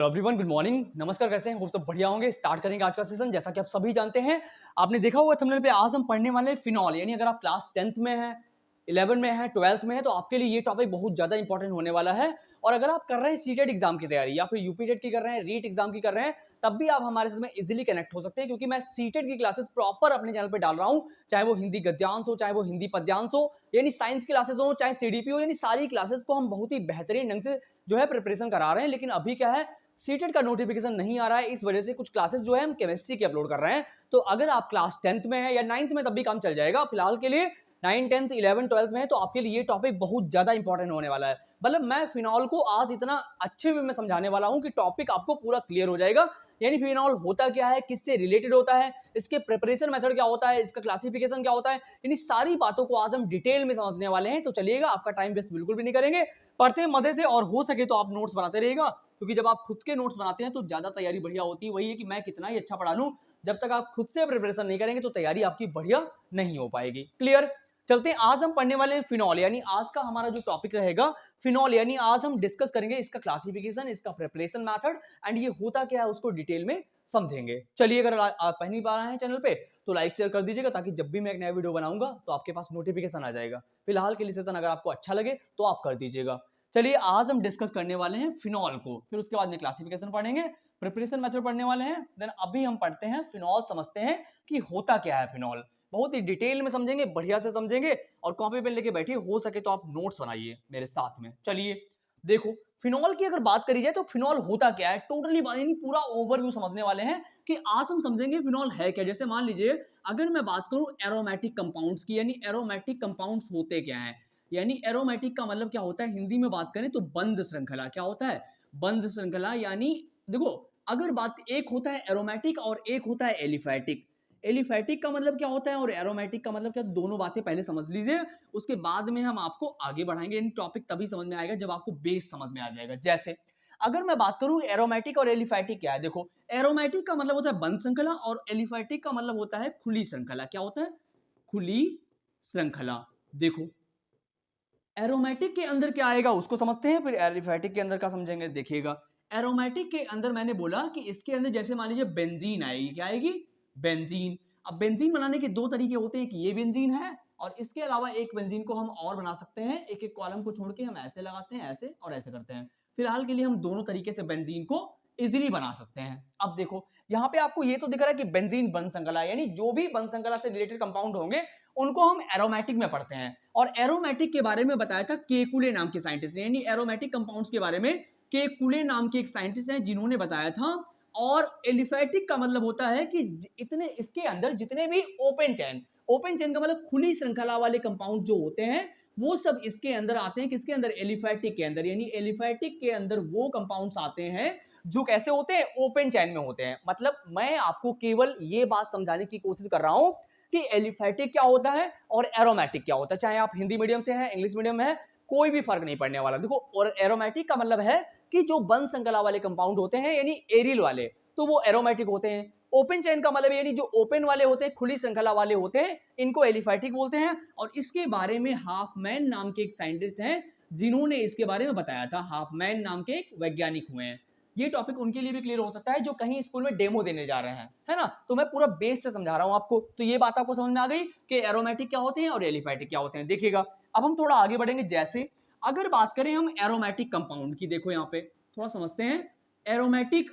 Everyone good morning, नमस्कार। कैसे हैं? होप सब बढ़िया होंगे। स्टार्ट करेंगे आज का सेशन। जैसा कि आप सभी जानते हैं, आपने देखा होगा थंबनेल पे, आज हम पढ़ने वाले हैं फिनॉल। यानी अगर आप क्लास 10th में हैं, 11 में है, 12th में है, तो आपके लिए ये टॉपिक बहुत ज्यादा इंपॉर्टेंट होने वाला है। और अगर आप कर रहे हैं सीटेट एग्जाम की तैयारी या फिर यूपीटेट की कर रहे हैं, रीट एग्जाम की कर रहे हैं, तब भी आप हमारे साथ में इजीली कनेक्ट हो सकते हैं, क्योंकि मैं सीटेट की क्लासेस प्रॉपर अपने चैनल पे डाल रहा हूँ। चाहे वो हिंदी गद्यांश हो, चाहे वो हिंदी पद्यांश हो, यानी साइंस की क्लासेस हो, चाहे सीडीपी हो, यानी सारी क्लासेस को हम बहुत ही बेहतरीन ढंग से जो है प्रिपरेशन करा रहे हैं। लेकिन अभी क्या है, सीटेट का नोटिफिकेशन नहीं आ रहा है, इस वजह से कुछ क्लासेस जो है हम केमिस्ट्री की अपलोड कर रहे हैं। तो अगर आप क्लास 10th में है या 9th में, तब भी काम चल जाएगा। फिलहाल के लिए 9, 10th, 11, 12th में है, तो आपके लिए ये टॉपिक बहुत ज्यादा इंपॉर्टेंट होने वाला है। मतलब मैं फिनॉल को आज इतना अच्छे वे में समझाने वाला हूं कि टॉपिक आपको पूरा क्लियर हो जाएगा। यानी फिनॉल होता क्या है, किससे रिलेटेड होता है, इसके प्रिपरेशन मेथड क्या होता है, इसका क्लासिफिकेशन क्या होता है, यानी सारी बातों को आज हम डिटेल में समझने वाले हैं। तो चलिएगा, आपका टाइम वेस्ट बिल्कुल भी नहीं करेंगे, पढ़ते हैं मजे से। और हो सके तो आप नोट्स बनाते रहिएगा, क्योंकि जब आप खुद के नोट्स बनाते हैं तो ज्यादा तैयारी बढ़िया होती है। वही है कि मैं कितना ही अच्छा पढ़ा लूं, जब तक आप खुद से प्रिपरेशन नहीं करेंगे तो तैयारी आपकी बढ़िया नहीं हो पाएगी। क्लियर? चलते हैं, आज हम पढ़ने वाले हैं फिनॉल। यानी आज का हमारा जो टॉपिक रहेगा फिनॉल। यानी आज हम डिस्कस करेंगे इसका क्लासिफिकेशन, इसका प्रिपरेशन मेथड, एंड ये होता क्या है उसको डिटेल में समझेंगे। चलिए, अगर आप पहली बार आए हैं चैनल पे तो लाइक शेयर कर दीजिएगा, ताकि जब भी मैं एक नया वीडियो बनाऊंगा तो आपके पास नोटिफिकेशन आ जाएगा। फिलहाल के लिए सेशन अगर आपको अच्छा लगे तो आप कर दीजिएगा। चलिए, आज हम डिस्कस करने वाले हैं फिनॉल को, फिर उसके बाद में क्लासिफिकेशन पढ़ेंगे, प्रिपरेशन मेथड पढ़ने वाले हैं। देन अभी हम पढ़ते हैं फिनॉल, समझते हैं कि होता क्या है फिनॉल। बहुत ही डिटेल में समझेंगे, बढ़िया से समझेंगे। और कॉपी पेन लेके बैठिए, हो सके तो आप नोट्स बनाइए मेरे साथ में। चलिए देखो, फिनॉल की अगर बात करी जाए तो फिनॉल होता क्या है, टोटली यानी पूरा ओवरव्यू समझने वाले हैं कि आज हम समझेंगे फिनॉल है क्या। जैसे मान लीजिए, अगर मैं बात करूं एरोमेटिक कंपाउंड्स की, यानी एरोमेटिक कंपाउंड्स होते क्या है। यानी एरोमेटिक का मतलब क्या होता है, हिंदी में बात करें तो बंद श्रृंखला। क्या होता है? बंद श्रृंखला। यानी देखो, अगर बात, एक होता है एरोमेटिक और एक होता है एलिफैटिक। एलिफैटिक का मतलब क्या होता है और एरोमेटिक का मतलब क्या, दोनों बातें पहले समझ लीजिए, उसके बाद में हम आपको आगे बढ़ाएंगे। इन टॉपिक तभी समझ में आएगा जब आपको बेस समझ में आ जाएगा। जैसे अगर मैं बात करूं एरोमेटिक और एलिफैटिक क्या है, देखो, एरोमेटिक का मतलब होता है बंद श्रृंखला और एलिफैटिक का मतलब होता है खुली श्रृंखला। क्या होता है? खुली श्रृंखला। देखो, एरोमेटिक के अंदर क्या आएगा उसको समझते हैं, फिर एलिफैटिक के अंदर का समझेंगे। देखिएगा, एरोमेटिक के अंदर मैंने बोला कि इसके अंदर जैसे मान लीजिए बेंजीन आएगी। क्या आएगी? बेंजीन। अब बेंजीन बनाने के दो तरीके होते हैं, कि ये बेंजीन है और इसके अलावा एक बेंजीन को हम और बना सकते हैं। एक एक कॉलम को छोड़ के हम ऐसे लगाते हैं, ऐसे और ऐसे करते हैं। फिलहाल के लिए हम दोनों तरीके से बेंजीन को इजीली बना सकते हैं। अब देखो, यहाँ पे आपको ये तो दिख रहा है कि बेंजीन बंद श्रृंखला, यानी जो भी बंद श्रृंखला से रिलेटेड कंपाउंड होंगे उनको हम एरोमेटिक में पढ़ते हैं। और एरोमेटिक के बारे में बताया था केकुले नाम के साइंटिस्ट ने, यानी एरोमेटिक कंपाउंड्स के बारे में केकुले नाम के एक साइंटिस्ट हैं जिन्होंने बताया था। और एलिफैटिक का मतलब होता है कि इतने इसके अंदर जितने भी ओपन चेन का मतलब खुली श्रृंखला वाले कंपाउंड जो होते हैं, वो सब इसके अंदर आते हैं। किसके अंदर? एलिफैटिक के अंदर। यानी एलिफैटिक के अंदर वो कंपाउंड्स आते हैं जो कैसे होते हैं? ओपन चेन में होते हैं। मतलब मैं आपको केवल ये बात समझाने की कोशिश कर रहा हूं कि एलिफैटिक क्या होता है और एरोमेटिक क्या होता है। चाहे आप हिंदी मीडियम से हैं, इंग्लिश मीडियम में है, कोई भी फर्क नहीं पड़ने वाला। देखो, और एरोमेटिक का मतलब है कि जो बंद श्रृंखला वाले कंपाउंड होते हैं, यानी एरिल वाले, तो वो एरोमेटिक होते हैं। ओपन चेन का मतलब यानी जो ओपन वाले होते हैं, खुली श्रृंखला वाले होते हैं, इनको एलिफैटिक बोलते हैं। और इसके बारे में हाफमैन नाम के एक साइंटिस्ट हैं जिन्होंने इसके बारे में बताया था। हाफमैन नाम के एक वैज्ञानिक हुए हैं। ये टॉपिक उनके लिए भी क्लियर हो सकता है जो कहीं स्कूल में डेमो देने जा रहे हैं, है ना। तो मैं पूरा बेस से समझा रहा हूं आपको। तो ये बात आपको समझ में आ गई कि एरोमेटिक क्या होते हैं और एलिफैटिक क्या होते हैं। देखिएगा, अब हम थोड़ा आगे बढ़ेंगे। जैसे अगर बात करें हम एरोमेटिक कंपाउंड की, देखो यहाँ पे थोड़ा समझते हैं। एरोमेटिक,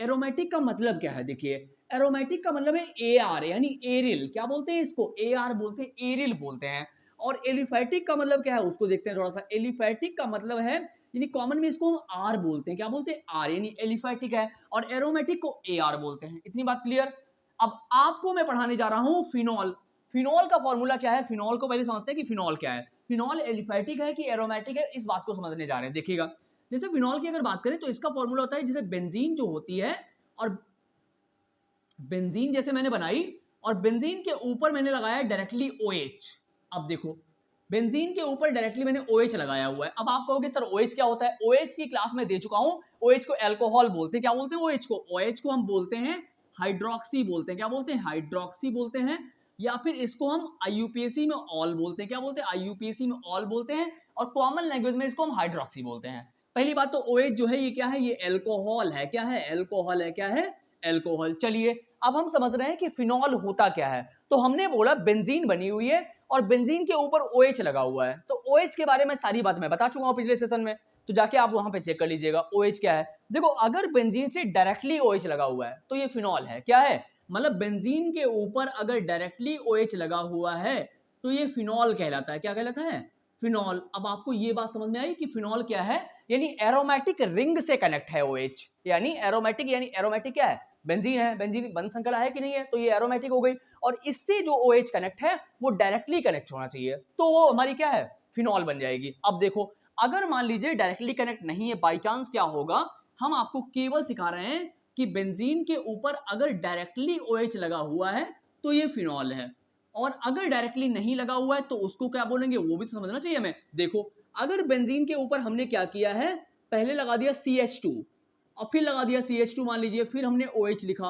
एरोमेटिक का मतलब क्या है? देखिए, एरोमेटिक का मतलब है ए आर, यानी एरिल। क्या बोलते हैं इसको? ए आर बोलते हैं, एरिल बोलते हैं। और एलिफैटिक का मतलब क्या है उसको देखते हैं थोड़ा सा। एलिफैटिक का मतलब है, यानी कॉमन में इसको हम आर बोलते हैं। क्या बोलते हैं? आर, यानी एलिफैटिक है। और एरोमेटिक को ए आर बोलते हैं। इतनी बात क्लियर? अब आपको मैं पढ़ाने जा रहा हूं फिनॉल। फिनॉल का फॉर्मूला क्या है? फिनॉल को पहले समझते हैं कि फिनॉल क्या है। फिनॉल एलिफैटिक है कि एरोमेटिक है, इस बात को समझने जा रहे हैं। देखिएगा, जैसे फिनॉल की अगर बात करें तो इसका फॉर्मूला होता है, जैसे बेंजीन जो होती है, और बेंजीन जैसे मैंने बनाई और बेंजीन के ऊपर मैंने लगाया डायरेक्टली OH। अब देखो, बेंजीन के ऊपर डायरेक्टली मैंने OH लगाया हुआ है। अब आप कहोगे सर OH क्या होता है? OH की क्लास में दे चुका हूं। OH को अल्कोहल बोलते हैं। क्या बोलते हैं OH को? OH को हम बोलते हैं हाइड्रोक्सी बोलते हैं। क्या बोलते हैं? हाइड्रोक्सी बोलते हैं। या फिर इसको हम IUPAC में ऑल बोलते हैं। क्या बोलते हैं? IUPAC में ऑल बोलते हैं। और कॉमन लैंग्वेज में इसको हम हाइड्रोक्सी बोलते हैं। पहली बात तो OH जो है ये क्या है, ये एल्कोहल है। क्या है? एल्कोहल है। क्या है? एल्कोहल। चलिए अब हम समझ रहे हैं कि फिनॉल होता क्या है। तो हमने बोला बेंजीन बनी हुई है और बेंजीन के ऊपर OH लगा हुआ है। तो OH के बारे में सारी बात मैं बता चुका हूं पिछले सेशन में, तो जाके आप वहां पे चेक कर लीजिएगा OH क्या है। देखो अगर बेंजीन से डायरेक्टली OH लगा हुआ है तो ये फिनॉल है। क्या है? मतलब बेंजीन के ऊपर अगर डायरेक्टली OH लगा हुआ है तो ये फिनॉल कहलाता है। क्या कहलाता है? फिनॉल। अब आपको ये बात समझ में आई कि फिनॉल क्या है, यानी एरोमेटिक रिंग से कनेक्ट है OH। यानी एरोमेटिक क्या है? बेंजीन है। बेंजीन बंध श्रृंखला है कि नहीं है, तो ये एरोमेटिक हो गई। और इससे जो OH कनेक्ट है वो डायरेक्टली कनेक्ट होना चाहिए, तो वो हमारी क्या है? फिनॉल बन जाएगी। अब देखो अगर मान लीजिए डायरेक्टली कनेक्ट नहीं है, बाई चांस क्या होगा, हम आपको केवल सिखा रहे हैं कि बेंजीन के ऊपर अगर डायरेक्टली OH लगा हुआ है तो ये फिनॉल है, और अगर डायरेक्टली नहीं लगा हुआ है तो उसको क्या बोलेंगे, वो भी तो समझना चाहिए हमें। देखो अगर बेंजीन के ऊपर हमने क्या किया है, पहले लगा दिया CH2 और फिर लगा दिया CH2 मान लीजिए, फिर हमने OH लिखा।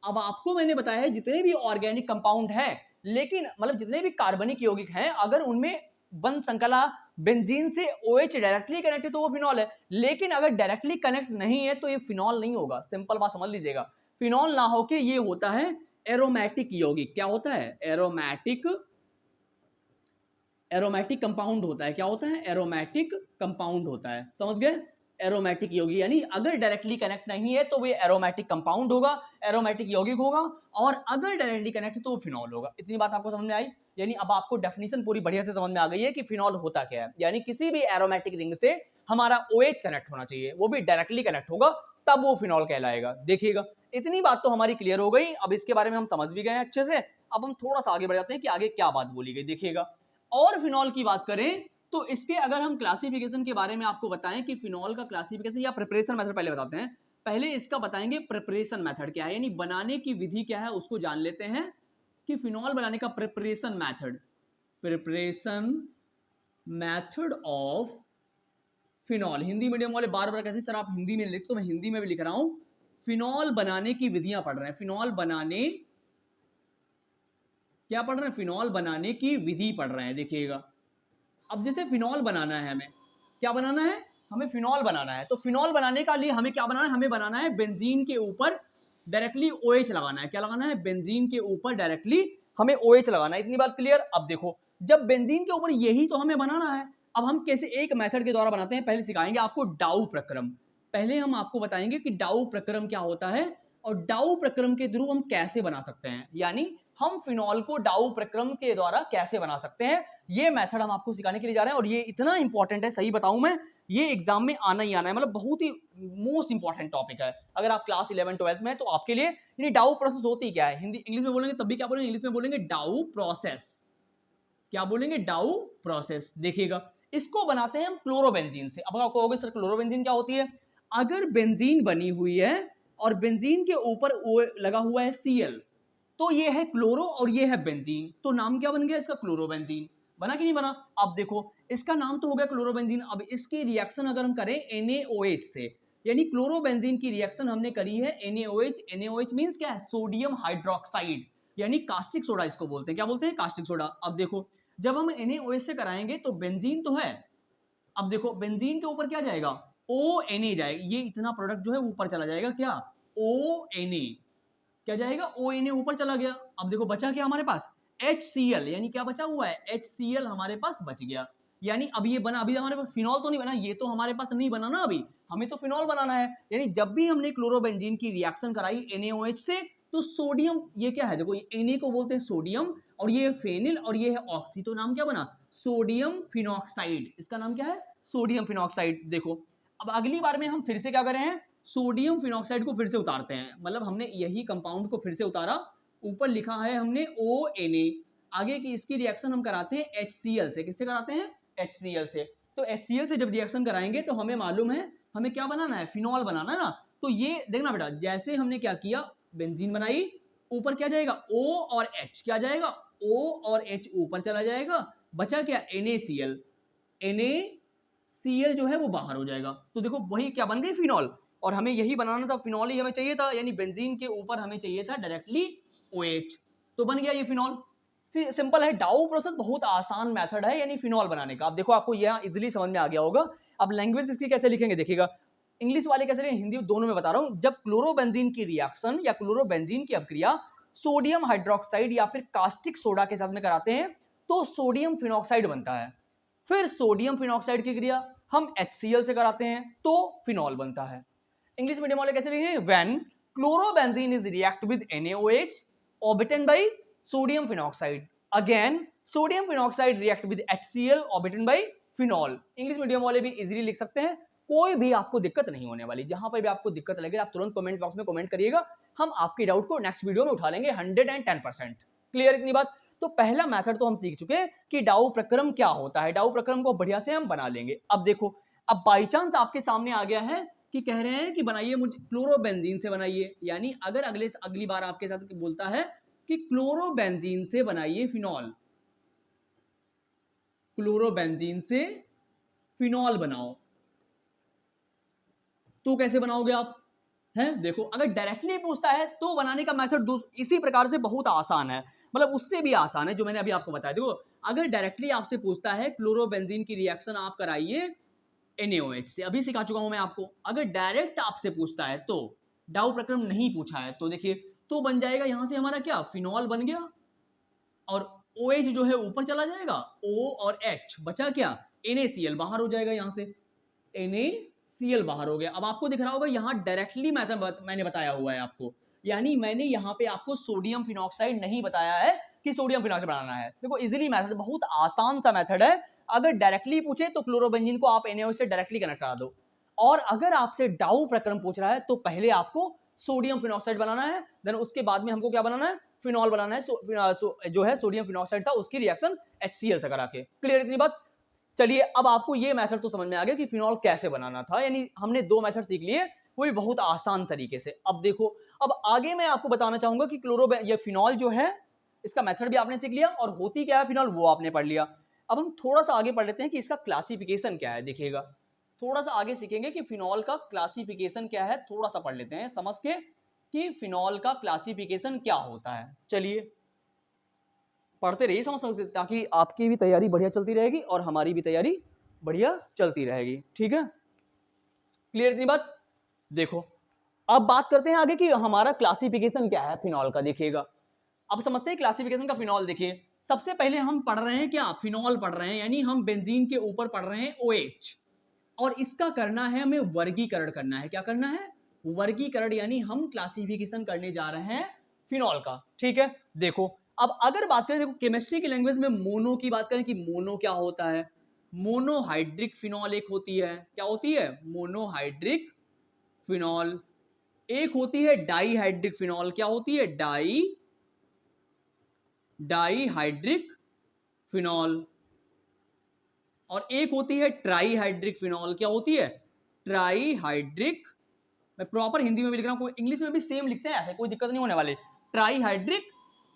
अब आपको मैंने बताया है जितने भी ऑर्गेनिक कंपाउंड हैं, लेकिन मतलब जितने भी कार्बनिक यौगिक हैं, अगर उनमें बंध श्रृंखला बेंजीन से OH डायरेक्टली कनेक्ट है तो वो फिनॉल है, लेकिन अगर डायरेक्टली कनेक्ट नहीं है तो ये फिनॉल नहीं होगा। सिंपल बात समझ लीजिएगा, फिनॉल ना होकर ये होता है एरोमेटिक यौगिक। क्या होता है? एरोमेटिक कंपाउंड होता है। क्या होता है? एरोमेटिक कंपाउंड होता है। समझ गए? एरोमेटिक यौगिक यानी अगर डायरेक्टली कनेक्ट नहीं है तो वो एरोमेटिक कंपाउंड होगा, एरोमेटिक यौगिक होगा, और अगर डायरेक्टली कनेक्ट है तो वो फिनॉल होगा। इतनी बात आपको समझ में आई? यानी अब आपको डेफिनेशन पूरी बढ़िया से समझ में आ गई है कि फिनॉल होता क्या है। यानी किसी भी एरोमेटिक रिंग से हमारा OH कनेक्ट होना चाहिए, वो भी डायरेक्टली कनेक्ट होगा, तब वो फिनॉल कहलाएगा। देखिएगा इतनी बात तो हमारी क्लियर हो गई। अब इसके बारे में हम समझ भी गए हैं अच्छे से। अब हम थोड़ा सा आगे बढ़ जाते हैं कि आगे क्या बात बोली गई। देखिएगा और फिनॉल की बात करें तो इसके अगर हम क्लासिफिकेशन के बारे में आपको बताएं कि फिनॉल का क्लासिफिकेशन या प्रिपरेशन मेथड पहले बताते हैं। पहले इसका बताएंगे प्रिपरेशन मेथड क्या है, यानी बनाने की विधि क्या है उसको जान लेते हैं कि फिनॉल बनाने का preparation method of phenol. Hindi medium वाले बार बार कहते हैं सर आप हिंदी में लिख, तो मैं हिंदी में भी लिख रहा हूं। फिनॉल बनाने की विधियां पढ़ रहे हैं। फिनॉल बनाने क्या पढ़ रहे हैं? फिनॉल बनाने की विधि पढ़ रहे हैं। देखिएगा अब जैसे फिनॉल बनाना है, हमें क्या बनाना है? हमें फिनॉल बनाना है। तो फिनॉल बनाने का लिए हमें क्या बनाना है? हमें बनाना है बेंजीन के ऊपर डायरेक्टली OH लगाना है। क्या लगाना है? बेंजीन के ऊपर डायरेक्टली हमें OH लगाना है। इतनी बात क्लियर? अब देखो जब बेंजीन के ऊपर यही तो हमें बनाना है, अब हम कैसे एक मेथड के द्वारा बनाते हैं, पहले सिखाएंगे आपको डाउ प्रक्रम। पहले हम आपको बताएंगे कि डाउ प्रक्रम क्या होता है और डाउ प्रक्रम के थ्रू हम कैसे बना सकते हैं, यानी हम फिनॉल को डाउ प्रक्रम के द्वारा कैसे बना सकते हैं, ये मेथड हम आपको सिखाने के लिए जा रहे हैं। और ये इतना इंपॉर्टेंट है, सही बताऊं मैं, ये एग्जाम में आना ही आना है, मतलब बहुत ही मोस्ट इंपॉर्टेंट टॉपिक है। अगर आप क्लास 11 12 में है तो आपके लिए। यानी डाउ प्रोसेस होती क्या है, हिंदी इंग्लिश में बोलेंगे तब भी क्या बोलेंगे, इंग्लिश में बोलेंगे डाउ प्रोसेस। क्या बोलेंगे? डाउ प्रोसेस। देखिएगा इसको बनाते हैं हम क्लोरोबेंजीन से। अब आप कहोगे सर क्लोरोबेंजीन क्या होती है? अगर बेंजीन बनी हुई है और बेंजीन के ऊपर लगा हुआ है Cl, तो ये है क्लोरो और ये है बेंजीन, तो नाम क्या बन गया इसका? क्लोरोबेंजीन। बना कि नहीं बना? अब देखो इसका नाम तो हो गया क्लोरोबेंजीन। अब इसकी रिएक्शन अगर हम करें NaOH से, यानी क्लोरोबेंजीन की रिएक्शन हमने करी है NaOH। NaOH मींस क्या है? सोडियम हाइड्रोक्साइड, यानी कास्टिक सोडा इसको बोलते हैं। क्या बोलते हैं? Caustic soda. अब देखो जब हम NaOH से कराएंगे तो बेंजीन तो है, अब देखो बेंजीन के ऊपर क्या जाएगा? ONa जाएगा। ये इतना प्रोडक्ट जो है ऊपर चला जाएगा। क्या? ONa। क्या जाएगा? ONa ऊपर चला गया। अब देखो बचा क्या हमारे पास? HCl, यानी क्या बचा हुआ है? HCl हमारे पास बच गया। यानी अब ये बना, अभी हमारे पास फिनॉल तो नहीं बना, ये तो हमारे पास नहीं बना ना, अभी हमें तो फिनॉल बनाना है। यानी जब भी हमने क्लोरोबेंजीन की रिएक्शन कराई NaOH से, तो सोडियम, ये क्या है? देखो Na को बोलते हैं सोडियम, और ये फेनिल और ये है ऑक्सी, तो नाम क्या बना? Sodium phenoxide. इसका नाम क्या है? Sodium phenoxide. देखो अब अगली बार में हम फिर से क्या कर रहे हैं? सोडियम फिनॉक्साइड को फिर से उतारते हैं, मतलब हमने यही कंपाउंड को फिर से उतारा, ऊपर लिखा है हमने ONa, आगे की इसकी रिएक्शन हम कराते हैं HCl से। किससे कराते हैं? HCl से। तो HCl से जब रिएक्शन कराएंगे तो हमें मालूम है हमें क्या बनाना है? फिनॉल बनाना है ना। तो ये देखना बेटा, जैसे हमने क्या किया, बेंजीन बनाई, ऊपर क्या जाएगा? O और H। क्या जाएगा? O और H ऊपर चला जाएगा, बचा क्या? NaCl। NaCl जो है वो बाहर हो जाएगा। तो देखो वही क्या बन गई? फिनॉल। और हमें यही बनाना था, फिनॉल ही हमें चाहिए था, यानी बेंजीन के ऊपर हमें चाहिए था डायरेक्टली OH, तो बन गया ये फिनॉल। सिंपल है, डाउ प्रोसेस बहुत आसान मेथड है यानी फिनॉल बनाने का। अब देखो आपको यह इजीली समझ में आ गया होगा। अब लैंग्वेज इसकी कैसे लिखेंगे देखिएगा, इंग्लिश वाले कैसे लिखेंगे, हिंदी दोनों में बता रहा हूं। जब क्लोरोबेंजीन की रिएक्शन या क्लोरोबेंजीन की अपक्रिया सोडियम हाइड्रोक्साइड या फिर कास्टिक सोडा के साथ में कराते हैं तो सोडियम फिनॉक्साइड बनता है। फिर सोडियम फिनॉक्साइड की क्रिया हम HCl से कराते हैं तो फिनॉल बनता है। इंग्लिश मीडियम वाले कैसे लिखेंगे, when chlorobenzene is react with NaOH ऑर्बिटेड by sodium phenoxide, again sodium phenoxide react with HCl ऑर्बिटेड बाय फिनॉल। इंग्लिश मीडियम वाले भी इजीली लिख सकते हैं, कोई भी आपको दिक्कत नहीं होने वाली। जहां पर भी आपको दिक्कत लगे आप तुरंत कमेंट बॉक्स में कमेंट करिएगा, हम आपकी डाउट को नेक्स्ट वीडियो में उठा लेंगे 110%। क्लियर इतनी बात। तो पहला मेथड तो हम सीख चुके कि डाउ प्रक्रम क्या होता है, डाउ प्रक्रम को बढ़िया से हम बना लेंगे। अब देखो, अब बाई चांस आपके सामने आ गया है कि कह रहे हैं कि बनाइए मुझे क्लोरोबेंजीन से बनाइए, यानी अगर अगली बार आपके साथ बोलता है कि क्लोरोबेंजीन से बनाइए फिनॉल, क्लोरोबेंजीन से फिनॉल बनाओ, तो कैसे बनाओगे आप हैं? देखो, अगर डायरेक्टली पूछता है तो बनाने का मेथड इसी प्रकार से बहुत आसान है, मतलब उससे भी आसान है जो मैंने अभी आपको बताया। देखो, अगर डायरेक्टली आपसे पूछता है क्लोरोबेंजीन की रिएक्शन आप कराइए NaOH से, अभी सिखा चुका हूं मैं आपको। अगर डायरेक्ट आपसे पूछता है तो, डाउ प्रक्रम नहीं पूछा है तो देखिए, तो बन जाएगा यहां से हमारा क्या, फिनॉल बन गया, और OH जो है ऊपर चला जाएगा, O और H बचा क्या, NaCl बाहर हो जाएगा, यहां से NaCl बाहर हो गया। अब आपको दिख रहा होगा यहां डायरेक्टली मैंने बताया हुआ है आपको, यानी मैंने यहां पे आपको सोडियम फिनॉक्साइड नहीं बताया है कि सोडियम फिनॉक्साइड बनाना है। देखो इजीली मेथड, बहुत आसान सा मेथड है। अगर डायरेक्टली पूछे तो क्लोरोबेंजीन को आप NaOH से डायरेक्टली कनेक्ट करा दो, और अगर आपसे डाउ प्रक्रम पूछ रहा है तो पहले आपको सोडियम फिनॉक्साइड बनाना है, देन उसके बाद में हमको क्या बनाना है, फिनॉल बनाना है। जो है सोडियम फिनॉक्साइड था उसकी रिएक्शन HCl से करा के। क्लियर इतनी बात। चलिए, अब आपको ये मेथड तो समझ में आ गया कि फिनॉल कैसे बनाना था, यानी हमने 2 मेथड सीख लिए, वो भी बहुत आसान तरीके से। अब देखो, अब आगे मैं आपको बताना चाहूंगा कि ये फिनॉल जो है इसका मेथड भी आपने सीख लिया और होती क्या है फिनॉल वो आपने पढ़ लिया। अब हम थोड़ा सा आगे पढ़ लेते हैं कि इसका क्लासिफिकेशन क्या है। देखिएगा, थोड़ा सा आगे सीखेंगे कि फिनॉल का क्लासिफिकेशन क्या है, थोड़ा सा पढ़ लेते हैं समझ के कि फिनॉल का क्लासिफिकेशन क्या होता है। चलिए पढ़ते रहिए समझ सकते, ताकि आपकी भी तैयारी बढ़िया चलती रहेगी और हमारी भी तैयारी बढ़िया चलती रहेगी। ठीक है, क्लियर इतनी बात। देखो, अब बात करते हैं आगे कि हमारा क्लासिफिकेशन क्या है फिनॉल का। देखिएगा, अब समझते हैं क्लासिफिकेशन का फिनॉल। देखिए, सबसे पहले हम पढ़ रहे हैं क्या, फिनॉल पढ़ रहे हैं, यानी हम बेंजीन के ऊपर पढ़ रहे हैं OH, और इसका करना है हमें वर्गीकरण करना है। क्या करना है, वर्गीकरण, यानी हम क्लासिफिकेशन करने जा रहे हैं फिनॉल का। ठीक है, देखो, अब अगर बात करें, देखो केमिस्ट्री की लैंग्वेज में मोनो की बात करें कि मोनो क्या होता है, मोनोहाइड्रिक फिनॉल एक होती है, क्या होती है, मोनोहाइड्रिक फिनॉल। एक होती है डाईहाइड्रिक फिनॉल, क्या होती है, डाईहाइड्रिक फिनॉल। और एक होती है ट्राईहाइड्रिक फिनॉल, क्या होती है, ट्राईहाइड्रिक। मैं प्रॉपर हिंदी में भी लिख रहा हूं, कोई इंग्लिश में भी सेम लिखते हैं, ऐसे कोई दिक्कत नहीं होने वाली, ट्राईहाइड्रिक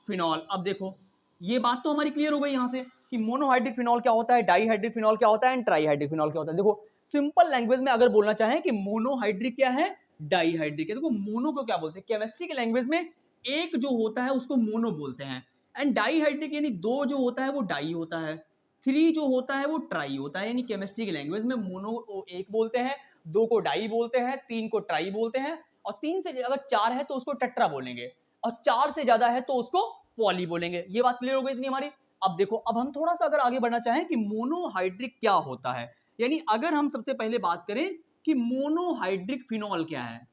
फिनॉल। अब देखो, ये बात तो हमारी क्लियर हो गई यहां से कि मोनोहाइड्रिक फिनॉल क्या होता है, डाईहाइड्रिक फिनॉल क्या होता है, एंड ट्राईहाइड्रिक फिनॉल क्या होता है। देखो, सिंपल लैंग्वेज में अगर बोलना चाहें कि मोनोहाइड्रिक क्या है, डाईहाइड्रिक है। देखो, मोनो को क्या बोलते हैं, केमिस्ट्री की लैंग्वेज में एक जो होता है उसको मोनो बोलते हैं, एंड डाईहाइड्रिक यानी 2 जो होता है वो डाई होता है, 3 जो होता है वो ट्राई होता है। यानी केमिस्ट्री की लैंग्वेज में मोनो को एक बोलते हैं, 2 को डाई बोलते हैं, 3 को ट्राई बोलते हैं, और 3 से अगर 4 है तो उसको टेट्रा बोलेंगे, और 4 से ज्यादा है तो उसको पॉली बोलेंगे। ये बात क्लियर हो गई इतनी हमारी। अब देखो, अब हम थोड़ा सा अगर आगे बढ़ना चाहें कि मोनोहाइड्रिक क्या होता है, यानी अगर हम सबसे पहले बात करें कि मोनोहाइड्रिक फिनॉल क्या है,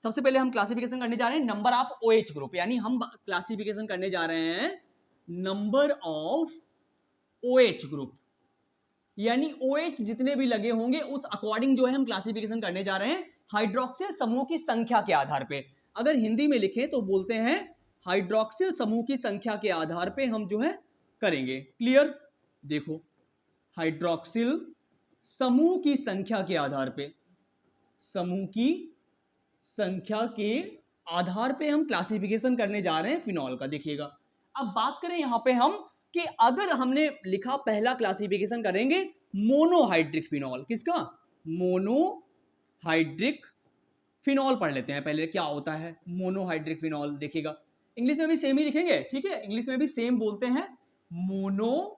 सबसे पहले हम क्लासिफिकेशन करने जा रहे हैं नंबर ऑफ OH ग्रुप, यानी हम क्लासिफिकेशन करने जा रहे हैं नंबर ऑफ OH ग्रुप, यानी OH जितने भी लगे होंगे उस अकॉर्डिंग जो है हम क्लासिफिकेशन करने जा रहे हैं हाइड्रोक्सिल समूह की संख्या के आधार पे। अगर हिंदी में लिखें तो बोलते हैं हाइड्रोक्सिल समूह की संख्या के आधार पे हम जो है करेंगे। क्लियर, देखो, हाइड्रोक्सिल समूह की संख्या के आधार पे, समूह की संख्या के आधार पे हम क्लासिफिकेशन करने जा रहे हैं फिनॉल का। देखिएगा, अब बात करें यहां पे हम कि अगर हमने लिखा पहला क्लासिफिकेशन करेंगे मोनोहाइड्रिक फिनॉल, किसका, मोनोहाइड्रिक फिनॉल पढ़ लेते हैं पहले क्या होता है मोनोहाइड्रिक फिनॉल। देखिएगा, इंग्लिश में भी सेम ही लिखेंगे, ठीक है, इंग्लिश में भी सेम बोलते हैं, मोनोहाइड्रिक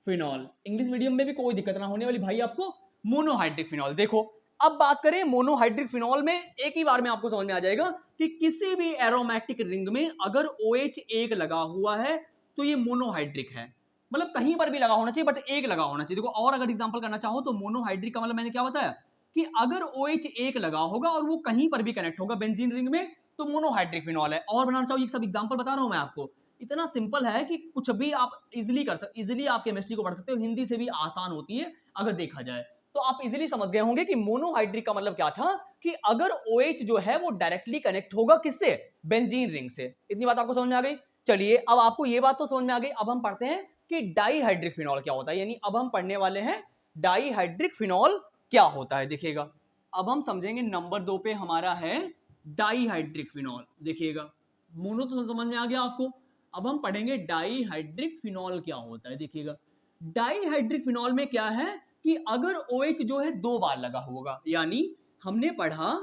फिनॉल। इंग्लिश मीडियम में भी कोई दिक्कत ना होने वाली भाई आपको, मोनोहाइड्रिक फिनॉल। देखो अब बात करें मोनोहाइड्रिक फिनॉल में, एक ही बार में आपको समझ में आ जाएगा कि किसी भी एरोमेटिक रिंग में अगर OH एक लगा हुआ है तो ये मोनोहाइड्रिक है। मतलब कहीं पर भी लगा होना चाहिए बट एक लगा होना चाहिए। देखो और अगर एग्जांपल करना चाहो तो मोनोहाइड्रिक का मतलब मैंने क्या बताया कि अगर OH एक लगा होगा और वो कहीं पर भी कनेक्ट होगा बेंजीन रिंग में तो मोनोहाइड्रिक फिनॉल है। और बनाना चाहो, ये सब एग्जांपल बता रहा हूं मैं आपको, इतना सिंपल है कि कुछ भी आप इजीली कर सकते, इजीली आप केमिस्ट्री को पढ़ सकते हो, हिंदी से भी आसान होती है अगर देखा जाए तो। आप इजीली समझ गए होंगे कि मोनोहाइड्रिक का मतलब क्या था कि अगर OH जो है वो डायरेक्टली कनेक्ट होगा किससे, बेंजीन रिंग से। इतनी बात आपको समझ में आ गई। चलिए अब आपको ये बात तो समझ में आ गई, अब हम पढ़ते हैं कि डाईहाइड्रिक फिनॉल क्या होता है। यानी अब हम पढ़ने वाले हैं डाईहाइड्रिक फिनॉल क्या होता है। देखिएगा अब हम समझेंगे नंबर 2 पे हमारा है डाईहाइड्रिक फिनॉल। देखिएगा मोनो तो समझ में आ गया आपको, अब हम पढ़ेंगे डाईहाइड्रिक फिनॉल क्या होता है। देखिएगा डाईहाइड्रिक फिनॉल में क्या है कि अगर OH जो है 2 बार लगा होगा, यानी हमने पढ़ा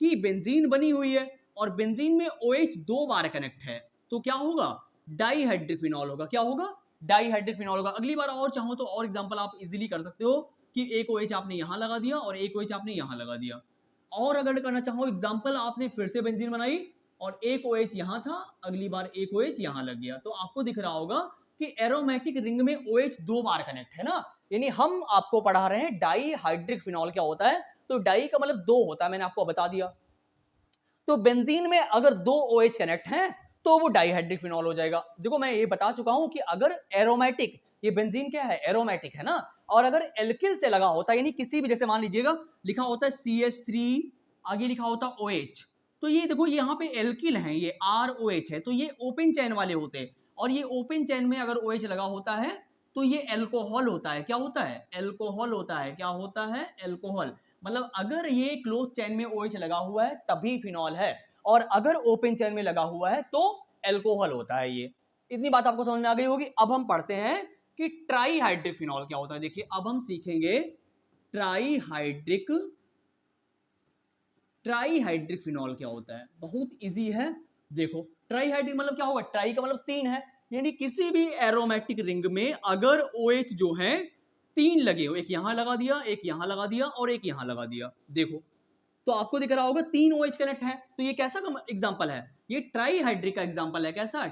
कि बेंजीन बनी हुई है और बेंजीन में OH 2 बार कनेक्ट है तो क्या होगा, डाईहाइड्रिक फिनॉल होगा। क्या होगा, डाईहाइड्रिक फिनॉल होगा। अगली बार और चाहो तो और एग्जांपल आप इजीली कर सकते हो कि एक OH आपने यहां लगा दिया और एक OH आपने यहां लगा दिया। और अगर करना चाहो एग्जांपल, आपने फिर से बेंजीन बनाई और एक OH यहां था, अगली बार एक OH यहां लग गया, तो आपको दिख रहा होगा कि एरोमेटिक रिंग में OH 2 बार कनेक्ट है ना। यानी हम आपको पढ़ा रहे हैं डाईहाइड्रिक फिनॉल क्या होता है। तो डाई का मतलब 2 होता है, मैंने आपको बता दिया। तो बेंजीन में अगर 2 OH कनेक्ट हैं तो वो डाईहाइड्रिक फिनॉल हो जाएगा। देखो मैं ये बता चुका हूं कि अगर एरोमेटिक, ये बेंजीन क्या है, एरोमेटिक है ना, और अगर एल्किल से लगा होता है, यानी किसी भी, जैसे मान लीजिएगा लिखा होता है CH3, आगे लिखा होता है OH, तो ये देखो यहाँ पे एल्किल है, ये ROH है, तो ये ओपन चेन वाले होते हैं। और ये ओपन चेन में अगर OH लगा होता है तो ये एल्कोहल होता है। क्या होता है, एल्कोहल होता है। क्या होता है, एल्कोहल। मतलब अगर ये क्लोज चेन में OH लगा हुआ है तभी फिनॉल है, और अगर ओपन चेन में लगा हुआ है तो एल्कोहल होता है ये। इतनी बात आपको समझ में आ गई होगी। अब हम पढ़ते हैं कि ट्राईहाइड्रिक फिनॉल क्या होता है। देखिए अब हम सीखेंगे ट्राईहाइड्रिक फिनॉल क्या होता है। बहुत इजी है। देखो ट्राईहाइड्रिक मतलब क्या होगा, ट्राई का मतलब 3 है, यानी किसी भी एरोमेटिक रिंग में अगर OH जो है 3 लगे हो, एक यहां लगा दिया, एक यहां लगा दिया और एक यहां लगा दिया, देखो तो आपको दिख रहा होगा 3 OH कनेक्ट है। तो ये कैसा एग्जांपल है, ये ट्राईहाइड्रिक का एग्जांपल है। कैसा,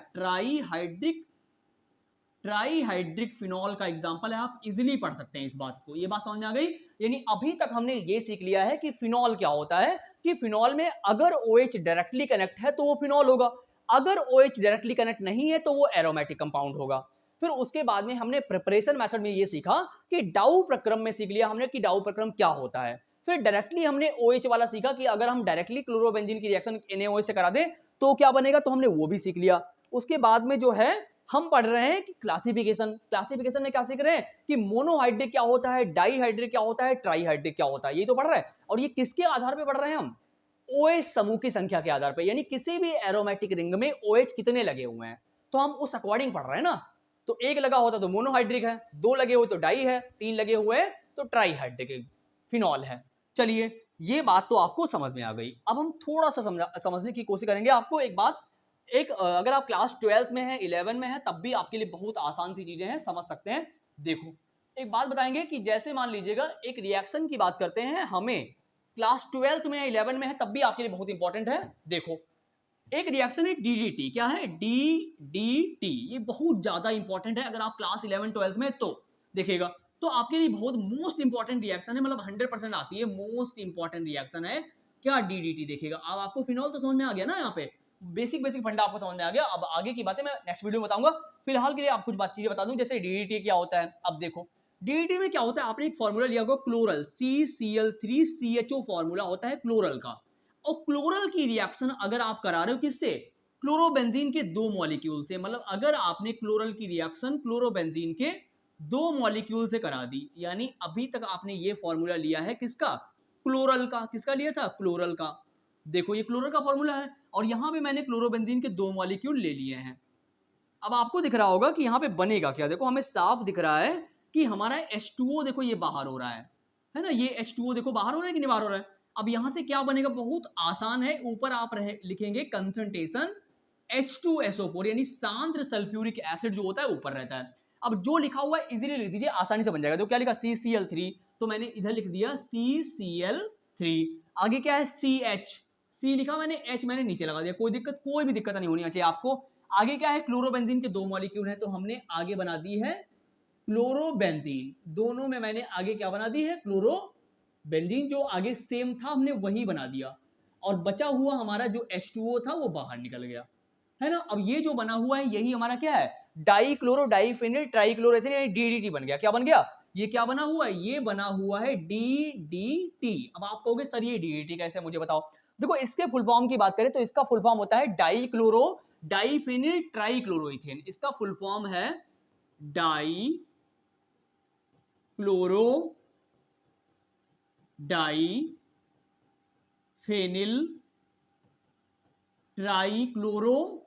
ट्राईहाइड्रिक फिनॉल का एग्जांपल है। आप इजीली पढ़ सकते हैं इस बात को। ये बात समझ में आ गई। यानी अभी तक हमने ये सीख लिया है कि फिनॉल क्या होता है, कि फिनॉल में अगर OH डायरेक्टली कनेक्ट है तो वो फिनॉल होगा, अगर OH डायरेक्टली कनेक्ट नहीं है तो वो एरोमेटिक कंपाउंड होगा। फिर उसके बाद में हमने प्रिपरेशन मेथड में ये सीखा कि डाउ प्रक्रम में सीख लिया हमने कि डाउ प्रक्रम क्या होता है। फिर डायरेक्टली हमने OH वाला सीखा कि अगर हम डायरेक्टली क्लोरोबेंजीन की रिएक्शन NaOH से करा दें तो क्या बनेगा, तो हमने वो भी सीख लिया। उसके बाद में जो है हम पढ़ रहे हैं कि क्लासिफिकेशन में क्या सीख रहे हैं कि मोनोहाइड्रिक क्या होता है, डाईहाइड्रिक क्या होता है, ट्राईहाइड्रिक क्या होता है, ये तो पढ़ रहे हैं। और ये किसके आधार पे पढ़ रहे हैं हम, OH समूह की संख्या के आधार पे, यानी किसी भी एरोमेटिक रिंग में OH कितने लगे हुए हैं तो हम उस अकॉर्डिंग पढ़ रहे हैं ना। तो एक लगा होता तो मोनोहाइड्रिक है, 2 लगे हुए तो डाई है, 3 लगे हुए तो ट्राईहाइड्रिक फिनॉल है। चलिए ये बात तो आपको समझ में आ गई। अब हम थोड़ा सा समझने की कोशिश करेंगे। आपको एक बात, अगर आप क्लास 12 में है, 11 में है, तब भी आपके लिए बहुत आसान सी चीजें हैं, समझ सकते हैं। देखो एक बात बताएंगे कि जैसे मान लीजिएगा एक रिएक्शन की बात करते हैं, हमें क्लास 12 में है, 11 में है, तब भी आपके लिए बहुत इंपॉर्टेंट है। देखो एक रिएक्शन है DDT, क्या है, DDT, ये बहुत ज्यादा इंपॉर्टेंट है अगर आप क्लास 11 12 में, तो देखिएगा तो आपके लिए बहुत मोस्ट इंपॉर्टेंट रिएक्शन है, मतलब 100% आती है, मोस्ट इंपॉर्टेंट रिएक्शन है क्या, DDT। देखिएगा अब आपको फिनॉल तो समझ में आ गया ना, यहाँ पे बेसिक फंडा आपको समझ में आ गया। अब आगे की बातें मैं नेक्स्ट वीडियो में बताऊंगा। फिलहाल के लिए आप कुछ बात चीजें बता दूं, जैसे DDT क्या होता है। अब देखो DDT में क्या होता है, आपने एक फॉर्मूला लिया होगा क्लोरल, CCl3CHO फॉर्मूला होता है क्लोरल का। और क्लोरल की रिएक्शन अगर आप करा रहे हो किससे, क्लोरोबेंजीन के 2 मॉलिक्यूल से, मतलब अगर आपने क्लोरल की रिएक्शन क्लोरोबेंजीन के 2 मॉलिक्यूल से करा दी, यानी अभी तक आपने ये फॉर्मूला लिया है किसका, क्लोरल का। किसका लिया था, क्लोरल का। देखो ये क्लोरल का फॉर्मूला है और यहां पे मैंने क्लोरोबेंजीन के 2 मॉलिक्यूल ले लिए हैं। अब आपको दिख रहा होगा कि यहाँ पे बनेगा क्या, देखो हमें साफ दिख रहा है कि हमारा H2O देखो ये बाहर हो रहा है ना, ये H2O देखो बाहर हो रहा है कि नहीं बाहर हो रहा है। अब यहां से क्या बनेगा, बहुत आसान है, ऊपर आप लिखेंगे कंसंट्रेशन H2SO4 यानी सांद्र सल्फ्यूरिक एसिड जो होता है ऊपर रहता है। अब जो लिखा हुआ है इजीली लिख दीजिए, आसानी से बन जाएगा। तो क्या लिखा CCl3, तो मैंने इधर लिख दिया CCl3। आगे क्या है CH, C लिखा मैंने, H मैंने नीचे लगा दिया, कोई भी दिक्कत नहीं होनी चाहिए आपको। आगे क्या है क्लोरोबेंजीन के 2 मॉलिक्यूल हैं, तो हमने आगे बना दी है क्लोरोबेंजीन। दोनों में मैंने आगे क्या बना दी है क्लोरोबेंजीन, जो आगे सेम था हमने वही बना दिया, और बचा हुआ हमारा जो H2O था वो बाहर निकल गया, है ना। अब ये जो बना हुआ है यही हमारा क्या है डाइक्लोरो डाइफेनिल ट्राइक्लोरोएथिलीन यानी DDT बन गया। क्या बन गया, ये क्या बना हुआ है, ये बना हुआ है DDT। अब आप कहोगे सर ये DDT कैसे, मुझे बताओ। देखो इसके फुल फॉर्म की बात करें तो इसका फुल फॉर्म होता है डाइक्लोरो डाइफेनिल ट्राइक्लोरोइथेन। इसका फुल फॉर्म है डाइक्लोरो डाइफेनिल ट्राइक्लोरो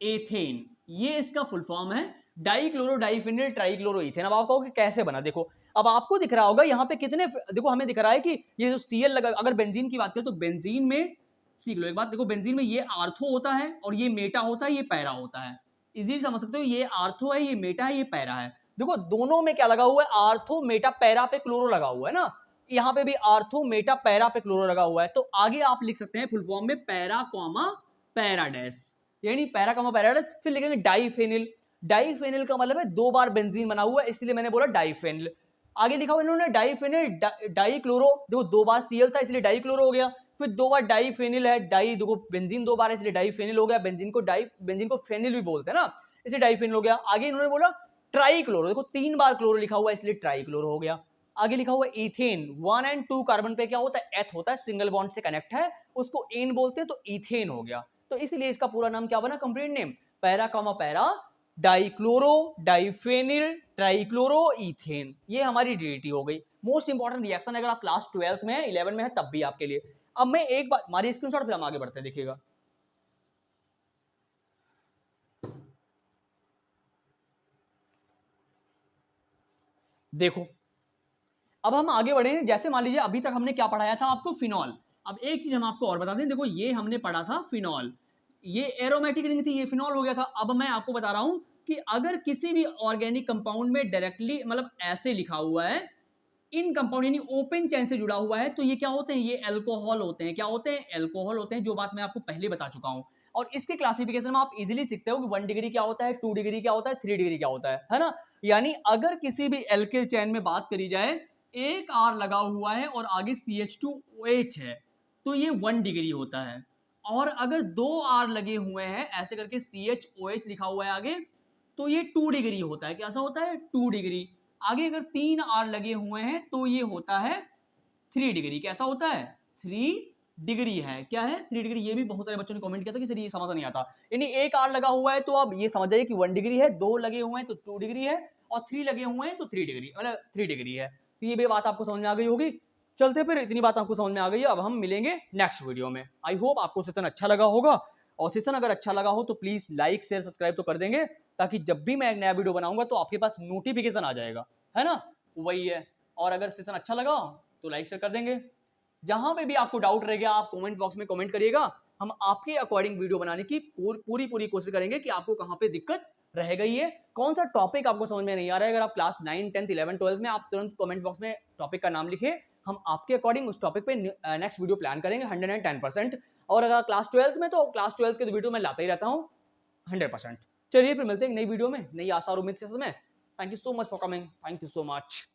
एथेन, ये इसका फुल फॉर्म है डाइक्लोरो डाइफेनिल ट्राइक्लोरोइथेन। अब आप कहोगे कैसे बना, देखो अब आपको दिख रहा होगा यहाँ पे कितने, देखो हमें दिख रहा है कि ये जो Cl लगा, अगर बेंजीन की बात करें तो बेंजीन में, सीख लो एक बात, देखो बेंजीन में ये आर्थो होता है और ये मेटा होता है, ये पैरा होता है। इजीली समझ सकते हो, ये आर्थो है, ये मेटा है, ये पैरा है। देखो दोनों में क्या लगा हुआ है, आर्थो मेटा पैरा पे क्लोरो लगा हुआ है ना, यहाँ पे भी आर्थो मेटा पैरा पे क्लोरो लगा हुआ है। तो आगे आप लिख सकते हैं फुल फॉर्म में पैरा कॉमा पैराडेस, यानी पैरा कॉमा पैराडेस, फिर लिखेंगे डाइफेनिल। डाइफेनिल का मतलब है 2 बार बेंजीन बना हुआ है, इसलिए मैंने बोला डाइफेनिल। आगे लिखा हुआ इन्होंने डाइफेनिल डाइक्लोरो, देखो 2 बार Cl था इसलिए डाइक्लोरो हो गया, फिर 2 बार डाइफेनिल है, देखो बेंजीन 2 बार है इसलिए डाइफेनिल हो गया, बेंजीन को फेनिल भी बोलते हैं ना, इसलिए डाइफेनिल हो गया। आगे इन्होंने बोला ट्राइक्लोरो, देखो 3 बार क्लोरो लिखा हुआ है इसलिए ट्राइक्लोरो हो गया। आगे लिखा हुआ है इथेन, 1 और 2 कार्बन पे क्या होता है एथ होता है, सिंगल बॉन्ड से कनेक्ट है, उसको एन बोलते हैं, तो इथेन हो गया। तो इसलिए इसका पूरा नाम क्या बना, complete name para comma para dichloro diphenyl trichloro ethane, ये हमारी DDT हो गई। मोस्ट इंपॉर्टेंट रिएक्शन अगर आप क्लास 12 में है 11 में है तब भी आपके लिए। अब मैं एक बार हमारी स्क्रीनशॉट पे हम आगे बढ़ते हैं, देखिएगा देखो अब हम आगे बढ़े, जैसे मान लीजिए अभी तक हमने क्या पढ़ाया था आपको फिनॉल। अब एक चीज हम आपको और बता दें, देखो ये हमने पढ़ा था फिनॉल, ये एरोमेटिक रिंग थी, ये फिनॉल हो गया था। अब मैं आपको बता रहा हूं कि अगर किसी भी ऑर्गेनिक कंपाउंड में डायरेक्टली मतलब ऐसे लिखा हुआ है इन कंपाउंड यानी ओपन चेन से जुड़ा हुआ है, तो ये क्या होते हैं, ये अल्कोहल होते हैं। क्या होते हैं, अल्कोहल होते हैं, जो बात मैं आपको पहले बता चुका हूं। और इसके क्लासिफिकेशन में आप इजीली सीखते हो कि 1 डिग्री क्या होता है, 2 डिग्री क्या होता है, 3 डिग्री क्या होता है ना। यानी अगर किसी भी एल्किल चेन में बात करी जाए, एक R लगा हुआ है और आगे CH2OH है, तो ये 1 डिग्री होता है। और अगर 2 R लगे हुए हैं ऐसे करके CHOH लिखा हुआ है आगे, तो ये 2 डिग्री होता है। कैसा होता है, 2 डिग्री। आगे अगर 3 R लगे हुए हैं तो ये होता है 3 डिग्री। कैसा होता है, 3 डिग्री है। क्या है, 3 डिग्री। ये भी बहुत सारे बच्चों ने कमेंट किया था कि सर ये समझ नहीं आता, यानी एक R लगा हुआ है तो आप ये समझ जाइए कि 1 डिग्री है, 2 लगे हुए हैं तो 2 डिग्री है, और 3 लगे हुए हैं तो 3 डिग्री, मतलब 3 डिग्री है। तो ये भी बात आपको समझ में आ गई होगी। चलते फिर, इतनी बात आपको समझ में आ गई है, अब हम मिलेंगे नेक्स्ट वीडियो में। आई होप आपको सेशन अच्छा लगा होगा, और सेशन अगर अच्छा लगा हो तो प्लीज लाइक शेयर सब्सक्राइब तो कर देंगे, ताकि जब भी मैं एक नया वीडियो बनाऊंगा तो आपके पास नोटिफिकेशन आ जाएगा, है ना, वही है। और अगर सेशन अच्छा लगा तो लाइक शेयर कर देंगे। जहां पे भी आपको डाउट रहेगा आप कमेंट बॉक्स में कमेंट करिएगा, हम आपके अकॉर्डिंग वीडियो बनाने की पूरी कोशिश करेंगे कि आपको कहां पे दिक्कत रह गई है, कौन सा टॉपिक आपको समझ में नहीं आ रहा है। अगर आप क्लास 9, 10, 11, 12 में, आप तुरंत कमेंट बॉक्स में टॉपिक का नाम लिखिए, हम आपके अकॉर्डिंग उस टॉपिक पे नेक्स्ट वीडियो प्लान करेंगे 110%। और अगर क्लास 12 में, तो क्लास 12 के वीडियो मैं लाता ही रहता हूँ 100%। चलिए फिर मिलते हैं एक नई वीडियो में, नई आशा और उम्मीद के साथ में। Thank you so much for coming, thank you so much.